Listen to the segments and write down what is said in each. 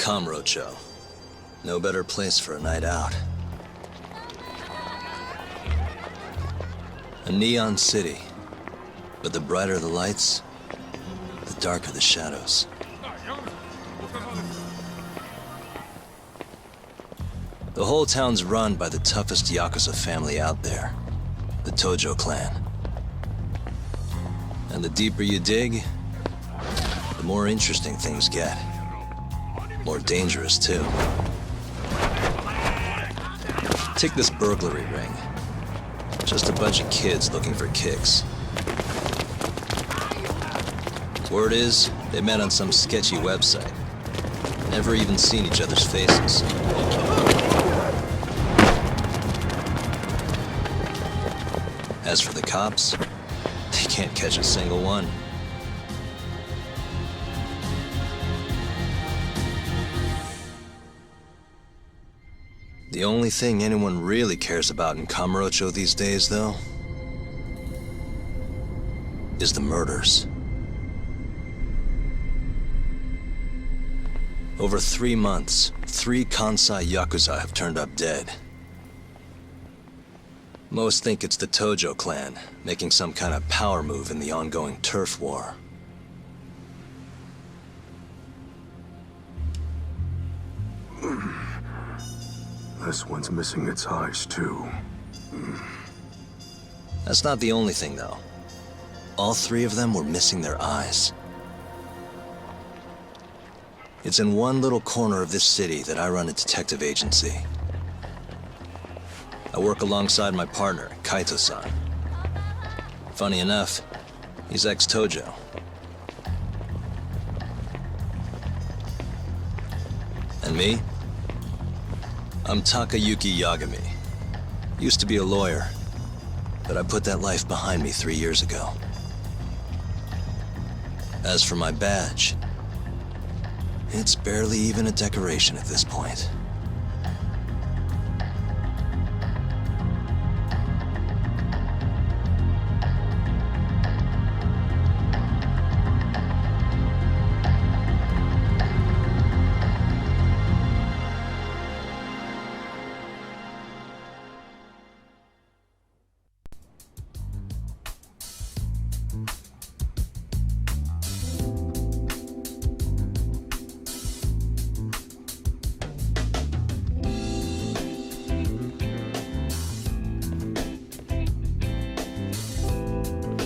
Kamurocho. No better place for a night out. A neon city. But the brighter the lights, the darker the shadows. The whole town's run by the toughest Yakuza family out there, the Tojo clan. And the deeper you dig, the more interesting things get. More dangerous, too. Take this burglary ring. Just a bunch of kids looking for kicks. Word is, they met on some sketchy website. Never even seen each other's faces. As for the cops, they can't catch a single one. The only thing anyone really cares about in Kamurocho these days, though, is the murders. Over 3 months, 3 Kansai Yakuza have turned up dead. Most think it's the Tojo clan, making some kind of power move in the ongoing turf war. This one's missing its eyes, too. That's not the only thing, though. All 3 of them were missing their eyes. It's in one little corner of this city that I run a detective agency. I work alongside my partner, Kaito-san. Funny enough, he's ex-Tojo. And me? I'm Takayuki Yagami. Used to be a lawyer, but I put that life behind me 3 years ago. As for my badge, it's barely even a decoration at this point.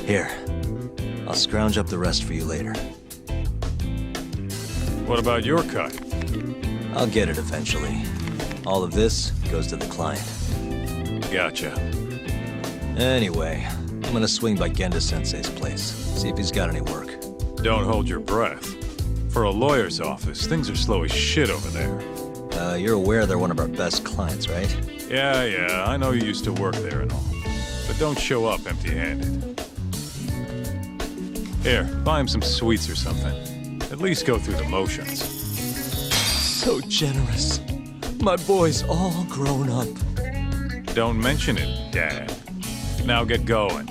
Here, I'll scrounge up the rest for you later. What about your cut? I'll get it eventually. All of this goes to the client. Gotcha. Anyway, I'm gonna swing by Genda-sensei's place, see if he's got any work. Don't hold your breath. For a lawyer's office, things are slow as shit over there. You're aware they're one of our best clients, right? Yeah, I know you used to work there and all. But don't show up empty-handed. Here, buy him some sweets or something. At least go through the motions. So generous. My boy's all grown up. Don't mention it, Dad. Now get going.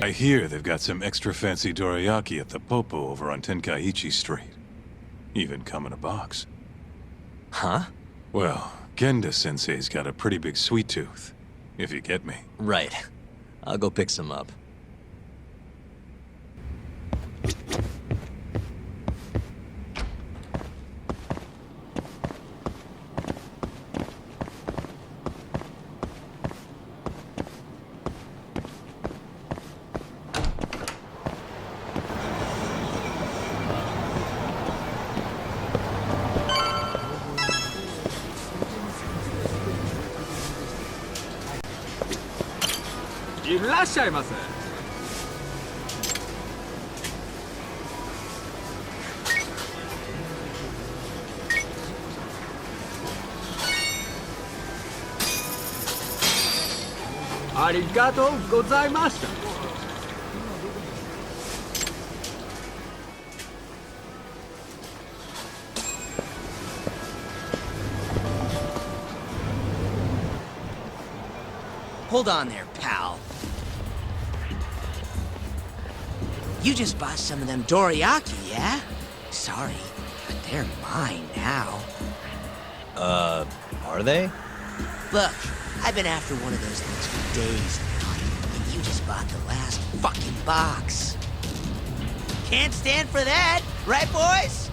I hear they've got some extra fancy dorayaki at the Popo over on Tenkaichi Street. Even come in a box. Huh? Well, Genda-sensei's got a pretty big sweet tooth, if you get me. Right. I'll go pick some up. Hold on there, pal. You just bought some of them dorayaki, yeah? Sorry, but They're mine now. Are they? Look, I've been after one of those things for days now, and you just bought the last fucking box. Can't stand for that, right, boys?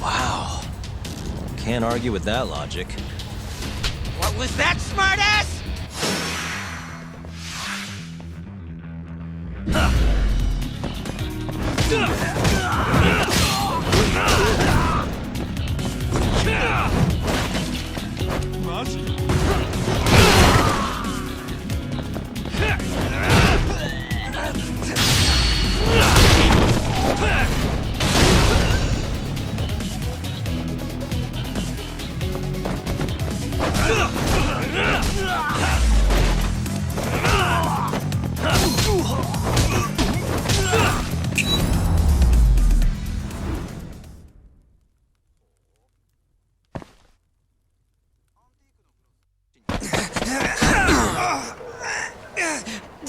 Wow. Can't argue with that logic. What was that, smartass?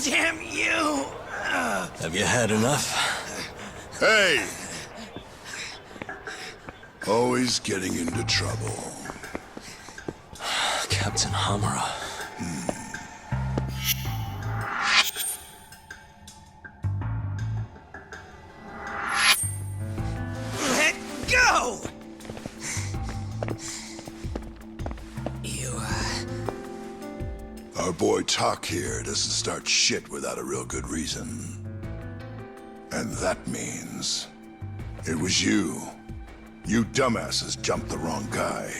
Damn you! Have you had enough? Hey! Always getting into trouble. Captain Hamura. Let go! Our boy Tak here doesn't start shit without a real good reason. And that means it was you. You dumbasses jumped the wrong guy.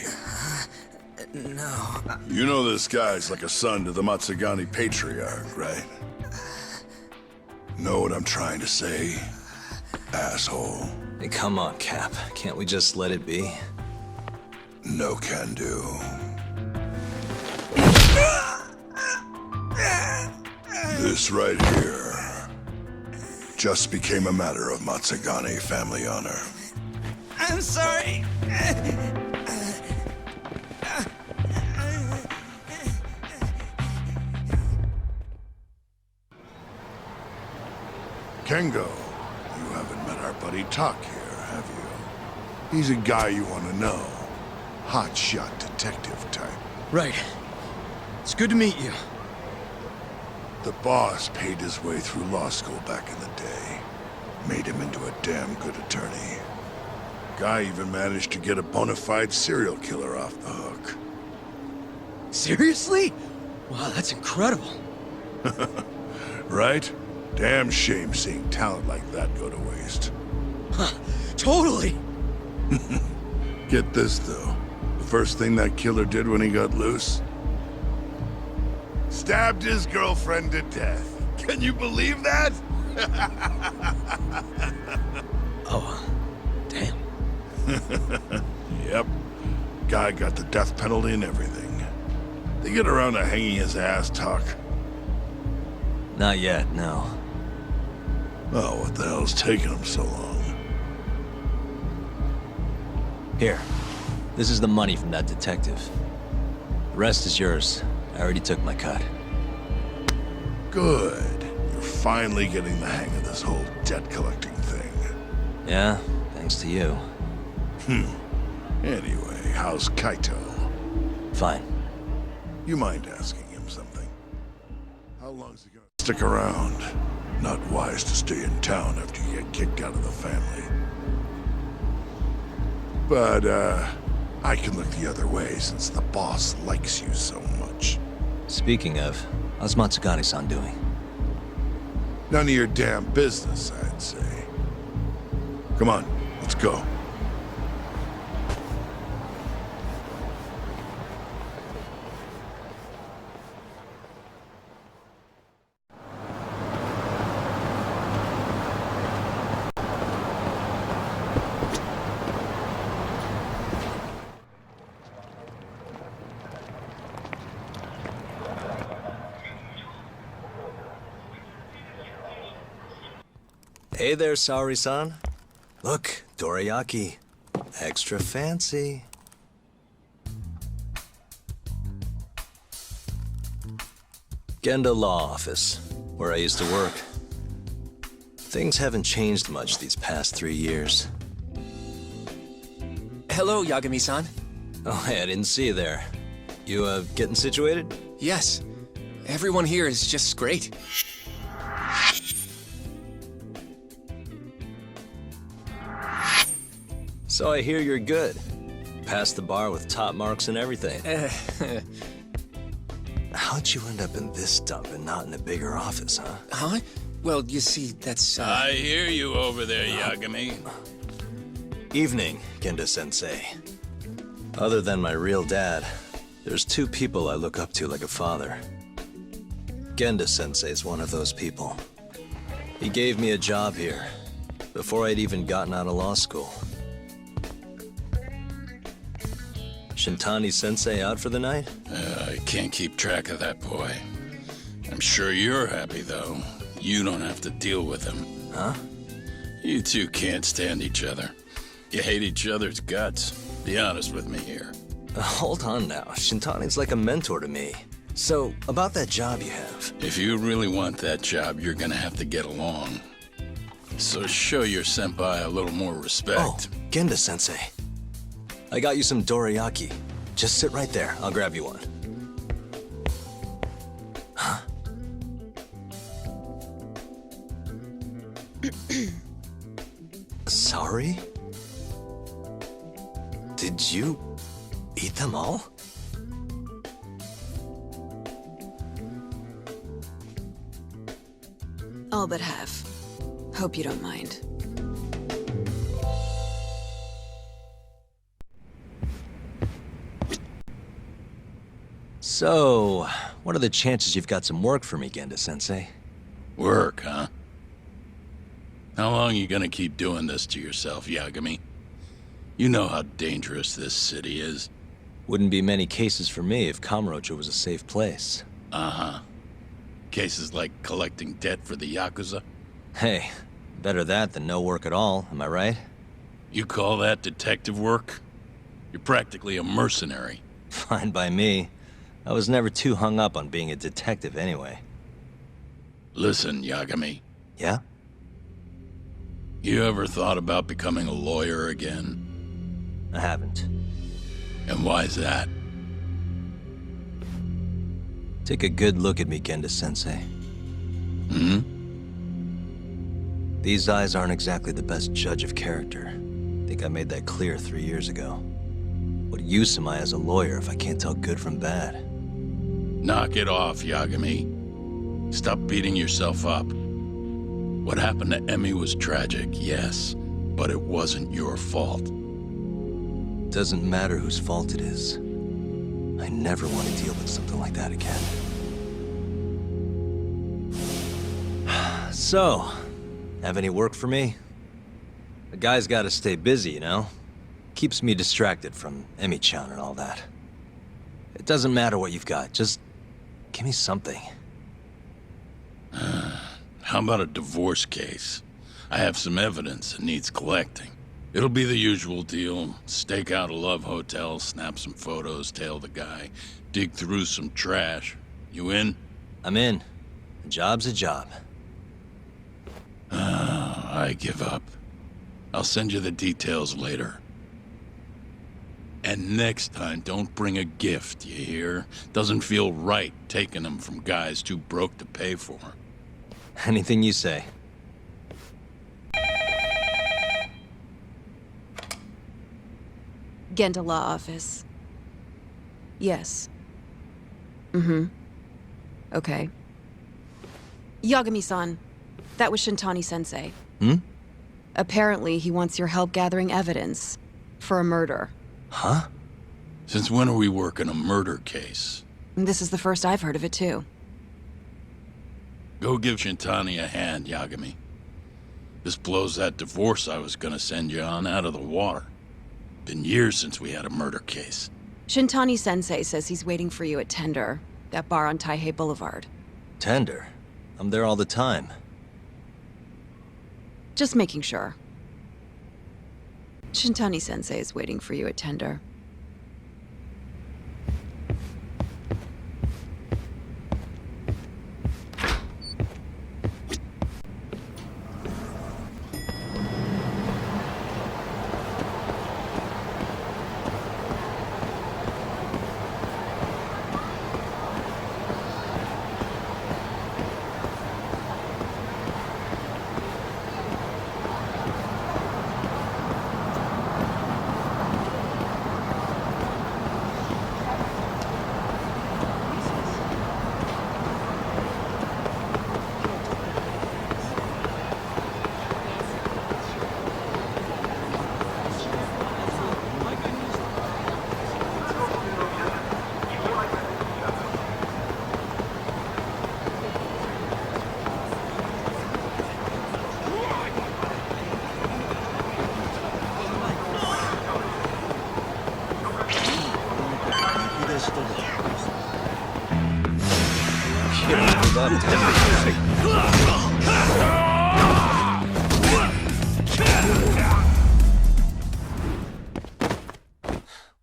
No. You know this guy's like a son to the Matsugani patriarch, right? Know what I'm trying to say, asshole? Hey, come on, Cap. Can't we just let it be? No can do. This right here just became a matter of Matsugani family honor. I'm sorry. Kengo, you haven't met our buddy Tak here, have you? He's a guy you want to know. Hotshot detective type. Right. It's good to meet you. The boss paid his way through law school back in the day. Made him into a damn good attorney. Guy even managed to get a bona fide serial killer off the hook. Seriously? Wow, that's incredible. Right? Damn shame seeing talent like that go to waste. Huh, totally. Get this, though. The first thing that killer did when he got loose? Stabbed his girlfriend to death. Can you believe that? Oh, damn. Yep. Guy got the death penalty and everything. They get around to hanging his ass, Tak. Not yet, no. Oh, what the hell's taking him so long? Here. This is the money from that detective. The rest is yours. I already took my cut. Good. You're finally getting the hang of this whole debt-collecting thing. Yeah, thanks to you. Anyway, how's Kaito? Fine. You mind asking him something? How long's he gonna stick around? Not wise to stay in town after you get kicked out of the family. But, I can look the other way since the boss likes you so much. Speaking of, how's Matsugani-san doing? None of your damn business, I'd say. Come on, let's go. Hey there, Saori-san. Look, dorayaki. Extra fancy. Genda Law Office, where I used to work. Things haven't changed much these past 3 years. Hello, Yagami-san. Oh, hey, I didn't see you there. You, getting situated? Yes. Everyone here is just great. So I hear you're good. Passed the bar with top marks and everything. How'd you end up in this dump and not in a bigger office, huh? Huh? Well, you see, that's, I hear you over there, Yagami. Evening, Genda-sensei. Other than my real dad, there's two people I look up to like a father. Genda-sensei's one of those people. He gave me a job here, before I'd even gotten out of law school. Shintani-sensei out for the night? I can't keep track of that boy. I'm sure you're happy, though. You don't have to deal with him. Huh? You two can't stand each other. You hate each other's guts. Be honest with me here. Hold on now. Shintani's like a mentor to me. So, about that job you have. If you really want that job, you're gonna have to get along. So show your senpai a little more respect. Oh, Genda-sensei. I got you some dorayaki. Just sit right there. I'll grab you one. Huh? Sorry? Did you eat them all? All but half. Hope you don't mind. So, what are the chances you've got some work for me, Genda-sensei? Work, huh? How long you gonna keep doing this to yourself, Yagami? You know how dangerous this city is. Wouldn't be many cases for me if Kamurocho was a safe place. Uh-huh. Cases like collecting debt for the Yakuza? Hey, better that than no work at all, am I right? You call that detective work? You're practically a mercenary. Fine by me. I was never too hung up on being a detective anyway. Listen, Yagami. Yeah? You ever thought about becoming a lawyer again? I haven't. And why's that? Take a good look at me, Genda-sensei. Hmm? These eyes aren't exactly the best judge of character. Think I made that clear 3 years ago. What use am I as a lawyer if I can't tell good from bad? Knock it off, Yagami. Stop beating yourself up. What happened to Emmy was tragic, yes, but it wasn't your fault. Doesn't matter whose fault it is. I never want to deal with something like that again. So, have any work for me? A guy's gotta stay busy, you know? Keeps me distracted from Emmy-chan and all that. It doesn't matter what you've got, just give me something. How about a divorce case? I have some evidence that needs collecting. It'll be the usual deal. Stake out a love hotel, snap some photos, tail the guy, dig through some trash. You in? I'm in. A job's a job. I give up. I'll send you the details later. And next time, don't bring a gift, you hear? Doesn't feel right taking them from guys too broke to pay for. Anything you say. Genda Law Office. Yes. Mm-hmm. Okay. Yagami-san, that was Shintani-sensei. Hmm? Apparently, he wants your help gathering evidence for a murder. Huh? Since when are we working a murder case? This is the first I've heard of it, too. Go give Shintani a hand, Yagami. This blows that divorce I was gonna send you on out of the water. Been years since we had a murder case. Shintani-sensei says he's waiting for you at Tender, that bar on Taihei Boulevard. Tender? I'm there all the time. Just making sure. Shintani-sensei is waiting for you at Tender. up to everything.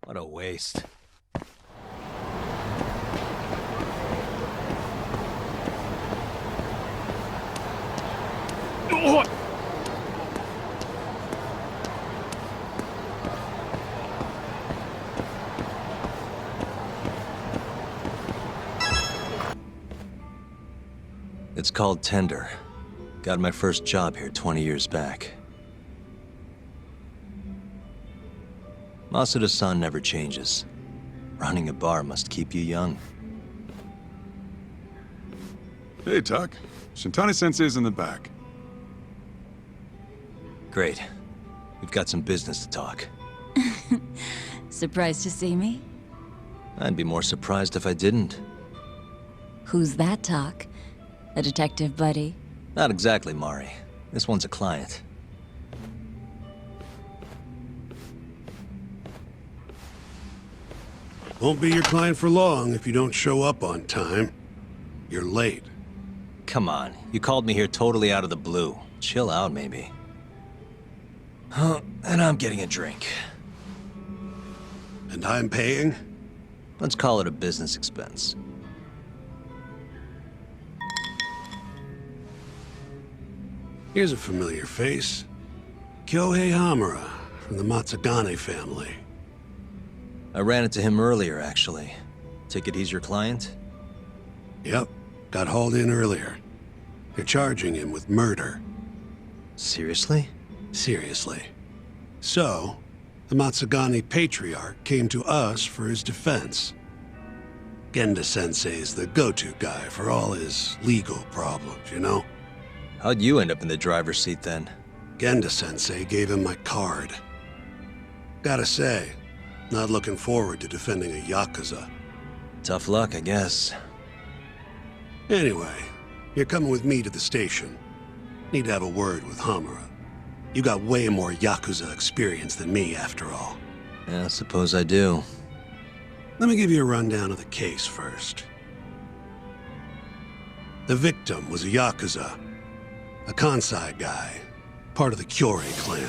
What a waste. It's called Tender. Got my first job here 20 years back. Masuda-san never changes. Running a bar must keep you young. Hey, Tak. Shintani-sensei's in the back. Great. We've got some business to talk. Surprised to see me? I'd be more surprised if I didn't. Who's that, Tak? A detective buddy? Not exactly, Mari. This one's a client. Won't be your client for long if you don't show up on time. You're late. Come on, you called me here totally out of the blue. Chill out, maybe. Huh, and I'm getting a drink. And I'm paying? Let's call it a business expense. Here's a familiar face. Kyohei Hamura, from the Matsugane family. I ran into him earlier, actually. Take it he's your client? Yep, got hauled in earlier. They're charging him with murder. Seriously? Seriously. So, the Matsugane patriarch came to us for his defense. Genda-sensei's the go-to guy for all his legal problems, you know? How'd you end up in the driver's seat then? Genda-sensei gave him my card. Gotta say, not looking forward to defending a Yakuza. Tough luck, I guess. Anyway, you're coming with me to the station. Need to have a word with Hamura. You got way more Yakuza experience than me, after all. Yeah, I suppose I do. Let me give you a rundown of the case first. The victim was a Yakuza, a Kansai guy, part of the Kyorei clan.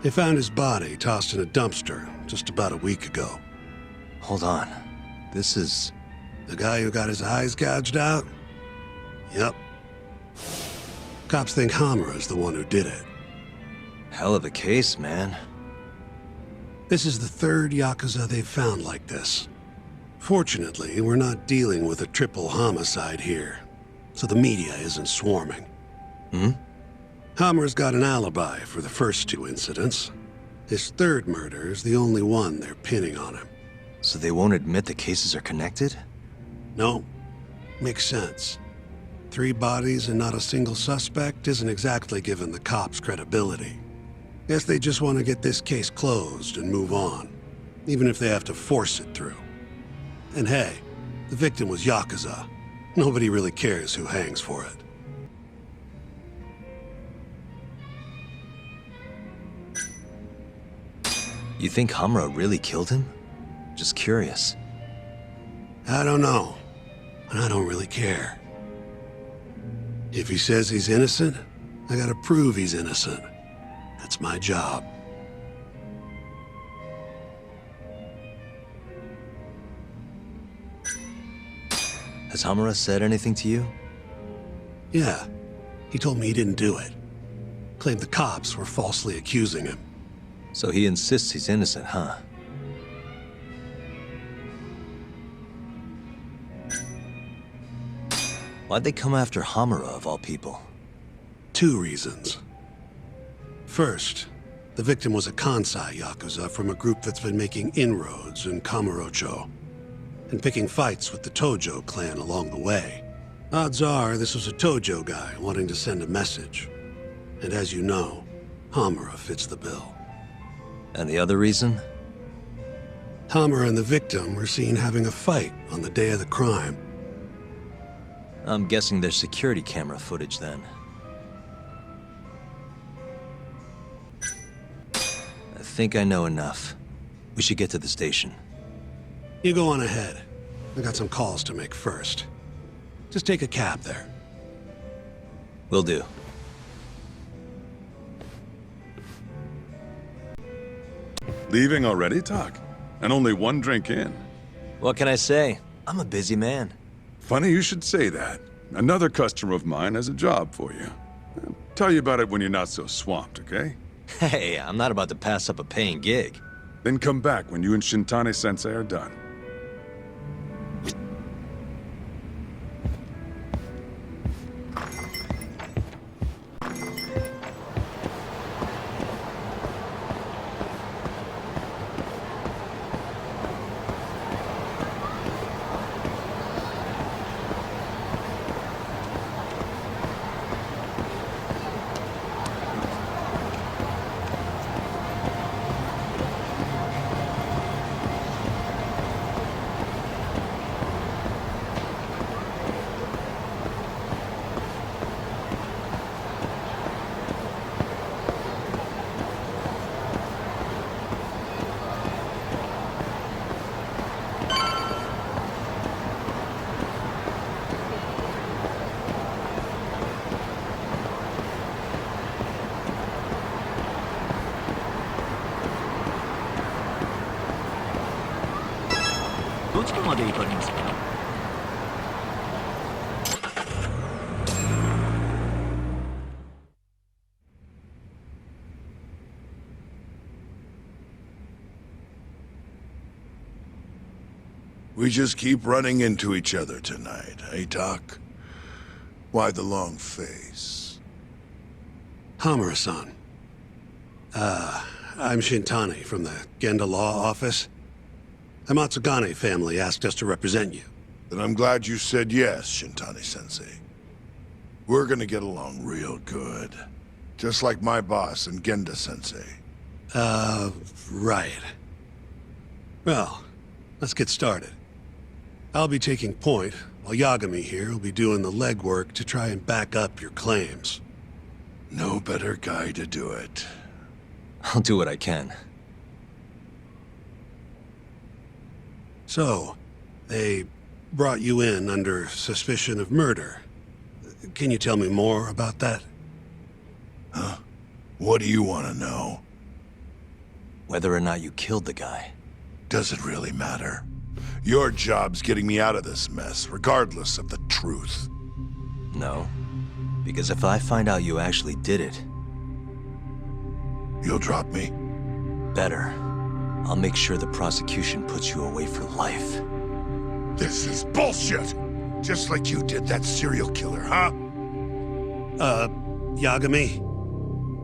They found his body tossed in a dumpster just about a week ago. Hold on. This is... The guy who got his eyes gouged out? Yep. Cops think Hamura's the one who did it. hell of a case, man. This is the third Yakuza they've found like this. Fortunately, we're not dealing with a triple homicide here, so the media isn't swarming. Hammer's got an alibi for the first two incidents. His third murder is the only one they're pinning on him. So they won't admit the cases are connected? No. Makes sense. 3 bodies and not a single suspect isn't exactly giving the cops credibility. Guess they just want to get this case closed and move on, even if they have to force it through. And hey, the victim was Yakuza. Nobody really cares who hangs for it. You think Hamura really killed him? Just curious. I don't know, and I don't really care. If he says he's innocent, I gotta prove he's innocent. That's my job. Has Hamura said anything to you? Yeah, he told me he didn't do it. Claimed the cops were falsely accusing him. So he insists he's innocent, huh? Why'd they come after Hamura, of all people? 2 reasons. First, the victim was a Kansai Yakuza from a group that's been making inroads in Kamurocho and picking fights with the Tojo clan along the way. Odds are this was a Tojo guy wanting to send a message. And as you know, Hamura fits the bill. And the other reason? Hamura and the victim were seen having a fight on the day of the crime. I'm guessing there's security camera footage then. I think I know enough. We should get to the station. You go on ahead. I got some calls to make first. Just take a cab there. Will do. Leaving already, Tak? And only one drink in. What can I say? I'm a busy man. Funny you should say that. Another customer of mine has a job for you. I'll tell you about it when you're not so swamped, okay? Hey, I'm not about to pass up a paying gig. Then come back when you and Shintani-sensei are done. We just keep running into each other tonight, eh, Doc? Why the long face? Hamura-san. I'm Shintani from the Genda Law Office. The Matsugane family asked us to represent you. Then I'm glad you said yes, Shintani-sensei. We're gonna get along real good. Just like my boss and Genda-sensei. Right. Well, let's get started. I'll be taking point, while Yagami here will be doing the legwork to try and back up your claims. No better guy to do it. I'll do what I can. So, they brought you in under suspicion of murder. Can you tell me more about that? Huh? What do you want to know? Whether or not you killed the guy. Does it really matter? Your job's getting me out of this mess, regardless of the truth. No. Because if I find out you actually did it... You'll drop me? Better. I'll make sure the prosecution puts you away for life. This is bullshit! Just like you did that serial killer, huh? Yagami?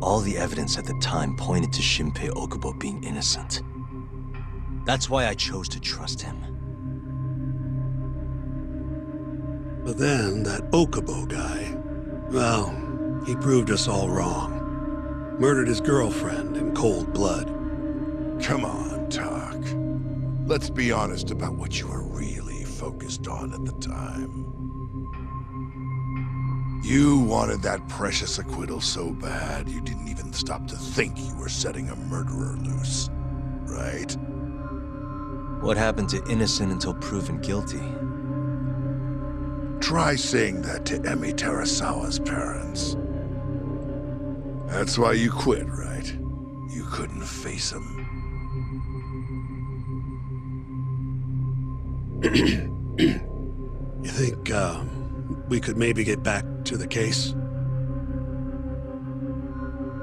All the evidence at the time pointed to Shinpei Okubo being innocent. That's why I chose to trust him. But then, that Okubo guy, well, he proved us all wrong. Murdered his girlfriend in cold blood. Come on, Tak. Let's be honest about what you were really focused on at the time. You wanted that precious acquittal so bad, you didn't even stop to think you were setting a murderer loose, right? What happened to innocent until proven guilty? Try saying that to Emi Terasawa's parents. That's why you quit, right? You couldn't face him. You think, we could maybe get back to the case?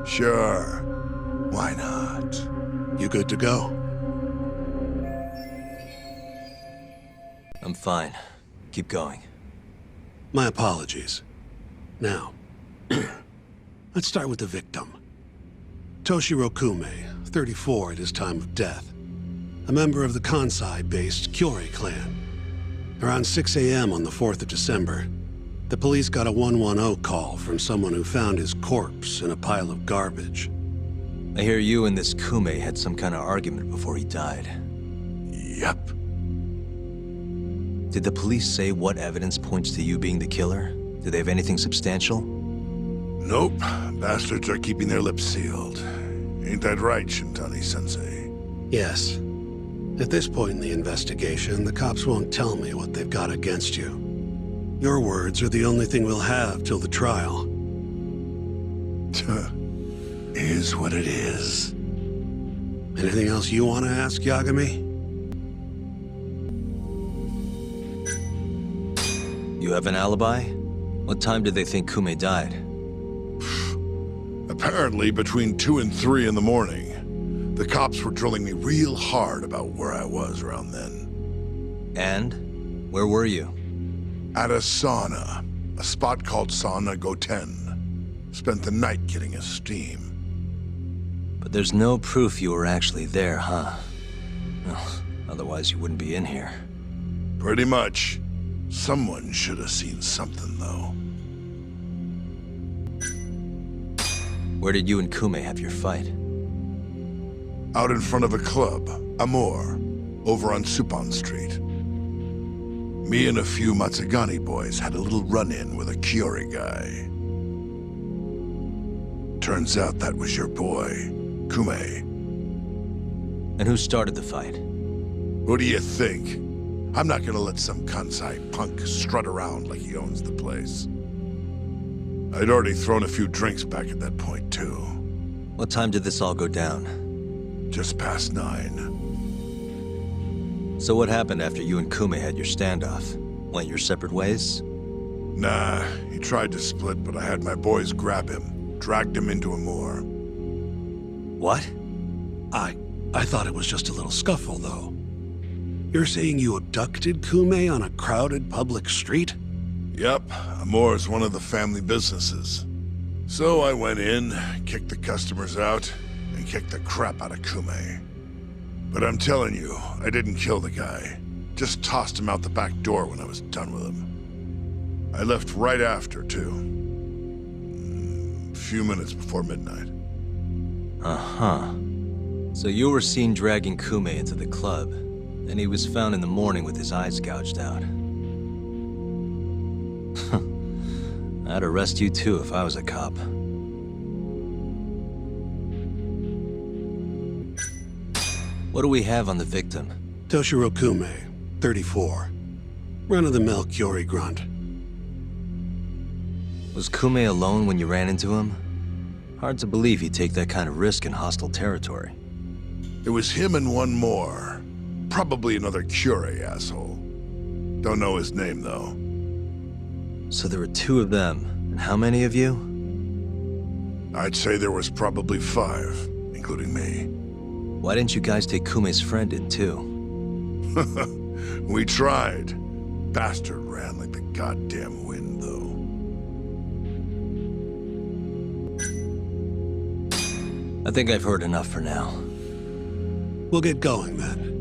Sure. Why not? You good to go? I'm fine. Keep going. My apologies. Now, let's start with the victim. Toshiro Kume, 34 at his time of death. A member of the Kansai-based Kyori clan. Around 6 a.m. on the 4th of December, the police got a 110 call from someone who found his corpse in a pile of garbage. I hear you and this Kume had some kind of argument before he died. Yep. Did the police say what evidence points to you being the killer? Do they have anything substantial? Nope. Bastards are keeping their lips sealed. Ain't that right, Shintani-sensei? Yes. At this point in the investigation, the cops won't tell me what they've got against you. Your words are the only thing we'll have till the trial. Is what it is. Anything else you want to ask, Yagami? You have an alibi? What time did they think Kume died? Apparently between 2 and 3 in the morning. The cops were drilling me real hard about where I was around then. And? Where were you? At a sauna. A spot called Sauna Goten. Spent the night getting a steam. But there's no proof you were actually there, huh? Well, otherwise you wouldn't be in here. Pretty much. Someone should have seen something, though. Where did you and Kume have your fight? Out in front of a club, Amor, over on Supon Street. Me and a few Matsugani boys had a little run-in with a Kiori guy. Turns out that was your boy, Kume. And who started the fight? Who do you think? I'm not gonna let some Kansai punk strut around like he owns the place. I'd already thrown a few drinks back at that point, too. What time did this all go down? Just past 9. So what happened after you and Kume had your standoff? Went your separate ways? Nah, he tried to split, but I had my boys grab him. Dragged him into a moor. What? I thought it was just a little scuffle, though. You're saying you abducted Kume on a crowded public street? Yep, Amor's one of the family businesses. So I went in, kicked the customers out, and kicked the crap out of Kume. But I'm telling you, I didn't kill the guy. Just tossed him out the back door when I was done with him. I left right after, too. A few minutes before midnight. Uh-huh. So you were seen dragging Kume into the club, and he was found in the morning with his eyes gouged out. I'd arrest you too if I was a cop. What do we have on the victim? Toshiro Kume, 34. Run-of-the-mill Kiori grunt. Was Kume alone when you ran into him? Hard to believe he'd take that kind of risk in hostile territory. It was him and one more. Probably another Kiori asshole. Don't know his name, though. So there were 2 of them, and how many of you? I'd say there was probably 5, including me. Why didn't you guys take Kume's friend in, too? We tried. Bastard ran like the goddamn wind, though. I think I've heard enough for now. We'll get going, then.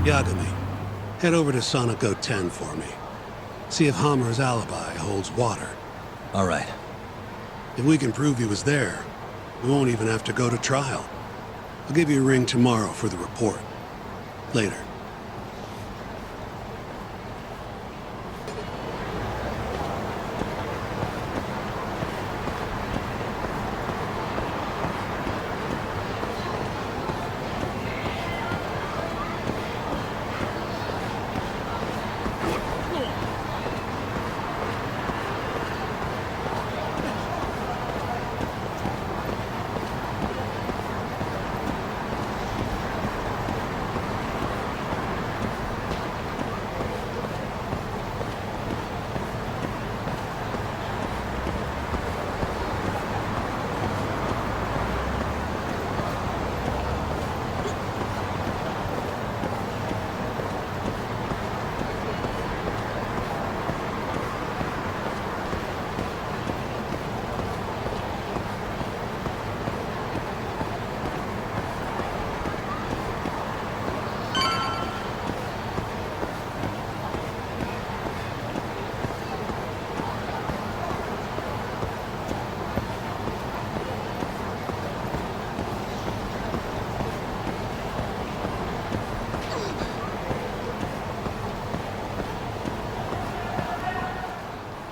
Yagami, head over to Sonico 10 for me. See if Hammer's alibi holds water. All right. If we can prove he was there, we won't even have to go to trial. I'll give you a ring tomorrow for the report. Later.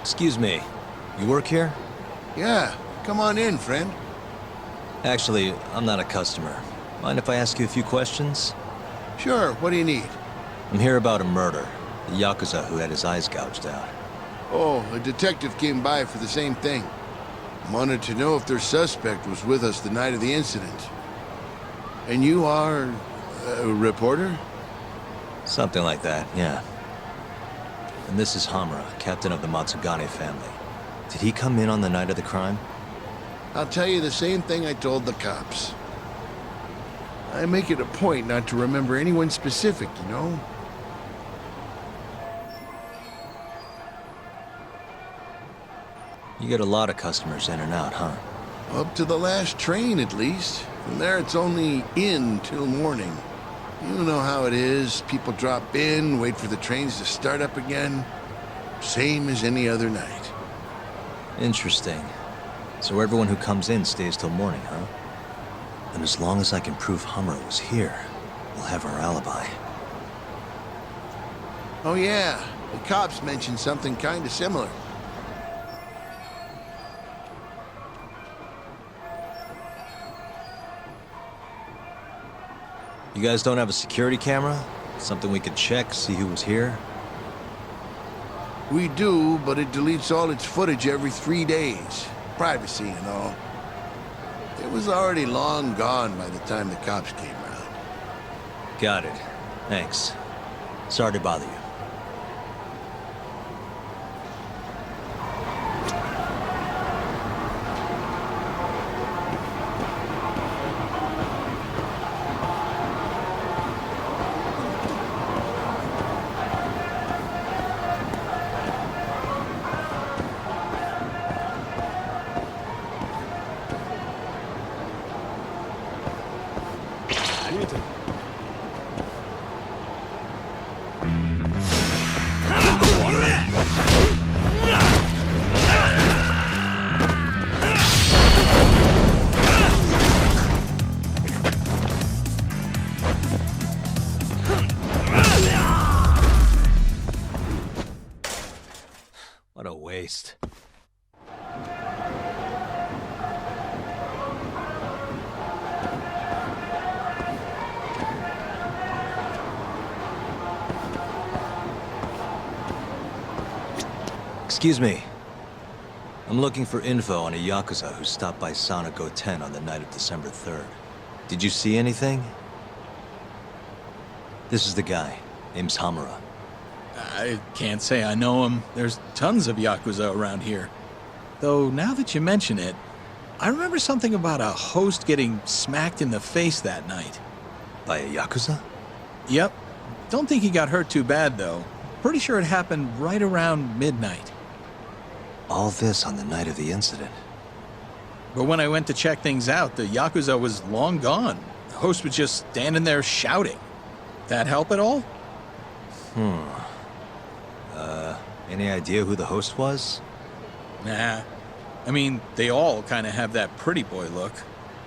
Excuse me, you work here? Yeah, come on in, friend. Actually, I'm not a customer. Mind if I ask you a few questions? Sure, what do you need? I'm here about a murder. The Yakuza who had his eyes gouged out. Oh, a detective came by for the same thing. Wanted to know if their suspect was with us the night of the incident. And you are a reporter? Something like that, yeah. And this is Hamura, captain of the Matsugane family. Did he come in on the night of the crime? I'll tell you the same thing I told the cops. I make it a point not to remember anyone specific, you know? You get a lot of customers in and out, huh? Up to the last train, at least. From there, it's only in till morning. You know how it is. People drop in, wait for the trains to start up again. Same as any other night. Interesting. So everyone who comes in stays till morning, huh? And as long as I can prove Hamura was here, we'll have our alibi. Oh yeah, the cops mentioned something kind of similar. You guys don't have a security camera? Something we could check, see who was here? We do, but it deletes all its footage every 3 days. Privacy and all. It was already long gone by the time the cops came around. Got it. Thanks. Sorry to bother you. What a waste. Excuse me. I'm looking for info on a Yakuza who stopped by Sana Goten on the night of December 3rd. Did you see anything? This is the guy. Name's Hamura. I can't say I know him. There's tons of Yakuza around here. Though, now that you mention it, I remember something about a host getting smacked in the face that night. By a Yakuza? Yep. Don't think he got hurt too bad, though. Pretty sure it happened right around midnight. All this on the night of the incident. But when I went to check things out, the Yakuza was long gone. The host was just standing there shouting. That help at all? Any idea who the host was? Nah. I mean, they all kind of have that pretty boy look.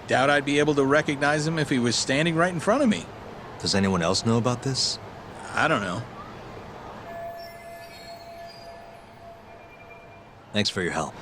Doubt I'd be able to recognize him if he was standing right in front of me. Does anyone else know about this? I don't know. Thanks for your help.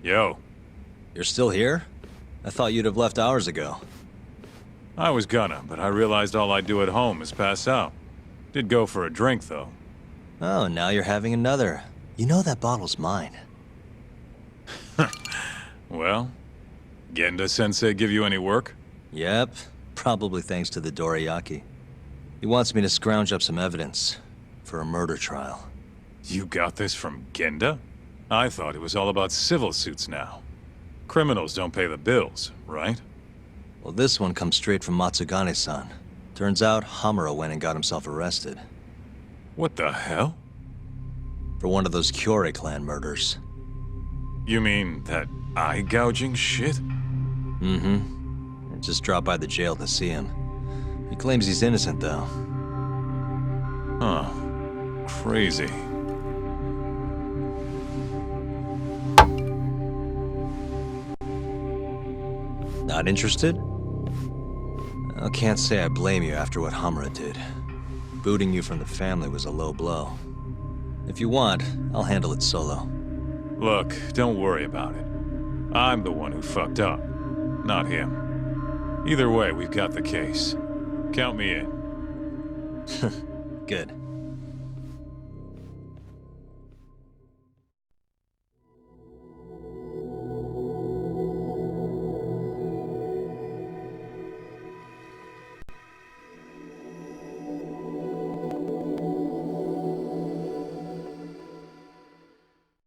Yo. You're still here? I thought you'd have left hours ago. I was gonna, but I realized all I do at home is pass out. Did go for a drink, though. Oh, now you're having another. You know that bottle's mine. Well, Genda-sensei give you any work? Yep, probably thanks to the Dorayaki. He wants me to scrounge up some evidence for a murder trial. You got this from Genda? I thought it was all about civil suits now. Criminals don't pay the bills, right? Well, this one comes straight from Matsugane-san. Turns out Hamura went and got himself arrested. What the hell? For one of those Kyorei clan murders. You mean that eye-gouging shit? Mm-hmm. I just dropped by the jail to see him. He claims he's innocent, though. Huh. Crazy. Not interested? I can't say I blame you after what Hamura did. Booting you from the family was a low blow. If you want, I'll handle it solo. Look, don't worry about it. I'm the one who fucked up, not him. Either way, we've got the case. Count me in. Good.